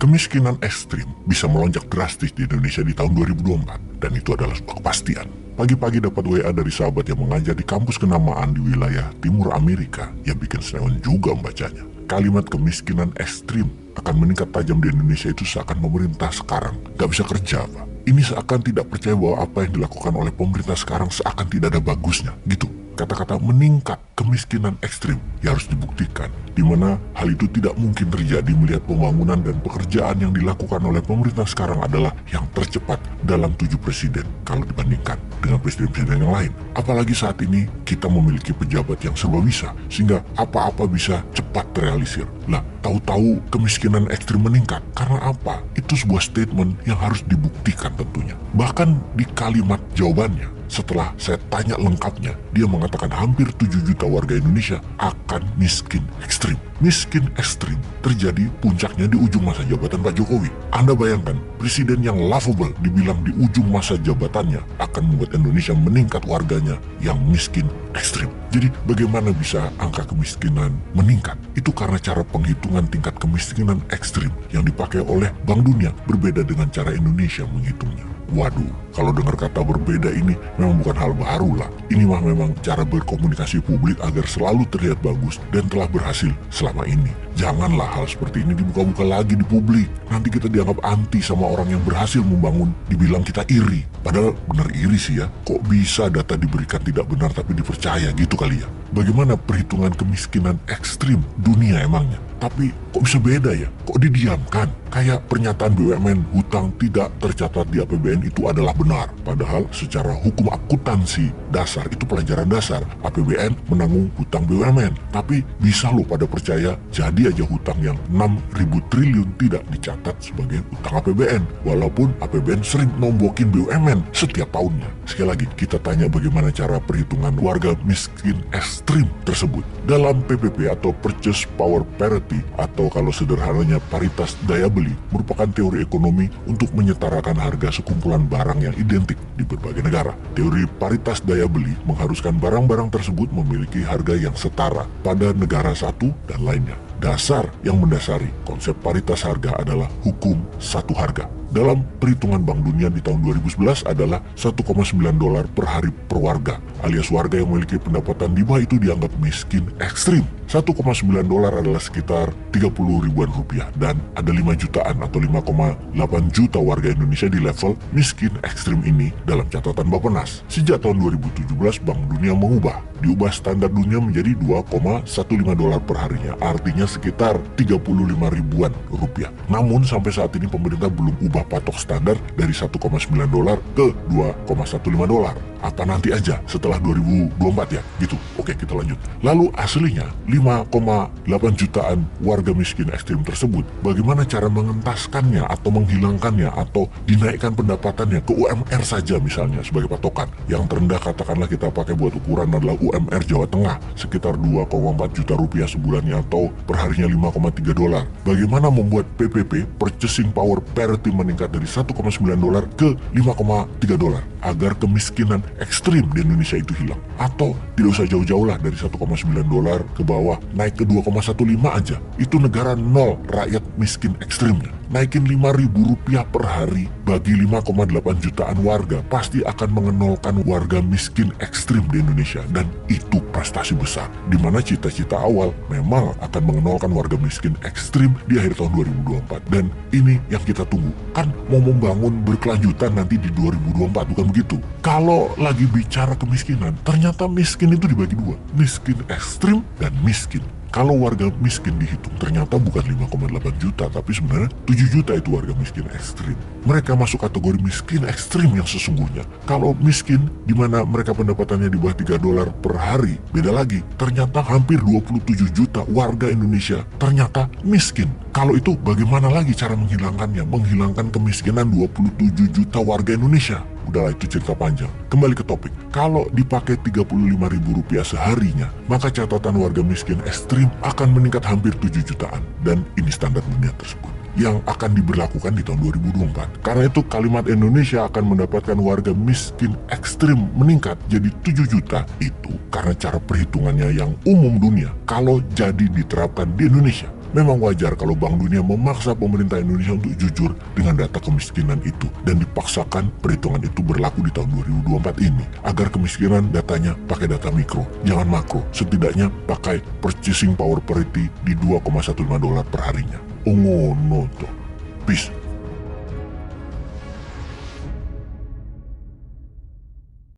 Kemiskinan ekstrim bisa melonjak drastis di Indonesia di tahun 2024, dan itu adalah sebuah kepastian. Pagi-pagi dapat WA dari sahabat yang mengajar di kampus kenamaan di wilayah timur Amerika yang bikin senewan juga membacanya. Kalimat kemiskinan ekstrim akan meningkat tajam di Indonesia itu seakan pemerintah sekarang gak bisa kerja, Pak. Ini seakan tidak percaya bahwa apa yang dilakukan oleh pemerintah sekarang seakan tidak ada bagusnya, gitu. Kata-kata meningkat kemiskinan ekstrim yang harus dibuktikan, di mana hal itu tidak mungkin terjadi melihat pembangunan dan pekerjaan yang dilakukan oleh pemerintah sekarang adalah yang tercepat dalam 7 presiden kalau dibandingkan dengan presiden-presiden yang lain. Apalagi saat ini kita memiliki pejabat yang serba bisa, sehingga apa-apa bisa cepat terrealisir. Lah, tahu-tahu kemiskinan ekstrim meningkat. Karena apa? Itu sebuah statement yang harus dibuktikan tentunya. Bahkan di kalimat jawabannya, setelah saya tanya lengkapnya, dia mengatakan hampir 7 juta warga Indonesia akan miskin ekstrim. Miskin ekstrim terjadi puncaknya di ujung masa jabatan Pak Jokowi. Anda bayangkan, presiden yang lovable dibilang di ujung masa jabatannya akan membuat Indonesia meningkat warganya yang miskin ekstrim. Jadi bagaimana bisa angka kemiskinan meningkat? Itu karena cara penghitungan tingkat kemiskinan ekstrim yang dipakai oleh Bank Dunia berbeda dengan cara Indonesia menghitungnya. Waduh, kalau dengar kata berbeda ini memang bukan hal baru lah. Ini mah memang cara berkomunikasi publik agar selalu terlihat bagus dan telah berhasil selama ini. Janganlah hal seperti ini dibuka-buka lagi di publik. Nanti kita dianggap anti sama orang yang berhasil membangun, dibilang kita iri. Padahal benar iri sih ya, kok bisa data diberikan tidak benar tapi dipercaya gitu kali ya. Bagaimana perhitungan kemiskinan ekstrim dunia emangnya? Tapi kok bisa beda ya? Kok didiamkan? Kayak pernyataan BUMN hutang tidak tercatat di APBN itu adalah benar. Padahal secara hukum akuntansi dasar, itu pelajaran dasar, APBN menanggung hutang BUMN. Tapi bisa loh pada percaya jadi aja hutang yang 6.000 triliun tidak dicatat sebagai hutang APBN. Walaupun APBN sering nombokin BUMN setiap tahunnya. Sekali lagi, kita tanya bagaimana cara perhitungan warga miskin ekstrim tersebut. Dalam PPP atau Purchase Power Parity, atau kalau sederhananya paritas daya beli, merupakan teori ekonomi untuk menyetarakan harga sekumpulan barang yang identik di berbagai negara. Teori paritas daya beli mengharuskan barang-barang tersebut memiliki harga yang setara pada negara satu dan lainnya. Dasar yang mendasari konsep paritas harga adalah hukum satu harga. Dalam perhitungan Bank Dunia di tahun 2011 adalah $1,9 per hari per warga, alias warga yang memiliki pendapatan di bawah itu dianggap miskin ekstrim. $1,9 adalah sekitar 30 ribuan rupiah, dan ada 5 jutaan atau 5,8 juta warga Indonesia di level miskin ekstrim ini dalam catatan Bappenas. Sejak tahun 2017 Bank Dunia diubah standar dunia menjadi $2,15 per harinya, artinya sekitar 35 ribuan rupiah. Namun sampai saat ini pemerintah belum ubah patok standar dari $1,9 ke $2,15. Apa nanti aja setelah 2024 ya? Gitu. Oke, kita lanjut. Lalu aslinya 5,8 jutaan warga miskin ekstrim tersebut, bagaimana cara mengentaskannya atau menghilangkannya atau dinaikkan pendapatannya ke UMR saja misalnya sebagai patokan. Yang terendah katakanlah kita pakai buat ukuran adalah UMR Jawa Tengah, sekitar 2,4 juta rupiah sebulannya atau perharinya $5,3. Bagaimana membuat PPP Purchasing Power Parity meningkat dari $1,9 ke $5,3 agar kemiskinan ekstrim di Indonesia itu hilang? Atau tidak usah jauh-jauh lah, dari $1,9 ke bawah naik ke 2,15 aja, itu negara nol rakyat miskin ekstrimnya. Naikin Rp5.000 per hari bagi 5,8 jutaan warga pasti akan mengenolkan warga miskin ekstrim di Indonesia, dan itu prestasi besar, dimana cita-cita awal memang akan mengenolkan warga miskin ekstrim di akhir tahun 2024, dan ini yang kita tunggu. Kan mau membangun berkelanjutan nanti di 2024, bukan begitu? Kalau lagi bicara kemiskinan, ternyata miskin itu dibagi dua, miskin ekstrim dan miskin. Kalau warga miskin dihitung ternyata bukan 5,8 juta, tapi sebenarnya 7 juta itu warga miskin ekstrim. Mereka masuk kategori miskin ekstrim yang sesungguhnya. Kalau miskin di mana mereka pendapatannya di bawah $3 per hari, beda lagi. Ternyata hampir 27 juta warga Indonesia ternyata miskin. Kalau itu bagaimana lagi cara menghilangkannya? Menghilangkan kemiskinan 27 juta warga Indonesia. Udahlah, itu cerita panjang. Kembali ke topik. Kalau dipakai Rp35.000 seharinya, maka catatan warga miskin ekstrim akan meningkat hampir 7 jutaan. Dan ini standar dunia tersebut yang akan diberlakukan di tahun 2024. Karena itu kalimat Indonesia akan mendapatkan warga miskin ekstrim meningkat jadi 7 juta itu karena cara perhitungannya yang umum dunia. Kalau jadi diterapkan di Indonesia, Memang wajar kalau Bank Dunia memaksa pemerintah Indonesia untuk jujur dengan data kemiskinan itu dan dipaksakan perhitungan itu berlaku di tahun 2024 ini agar kemiskinan datanya pakai data mikro, jangan makro, setidaknya pakai purchasing power parity di $2,15 per harinya. Oh ngono toh. Peace.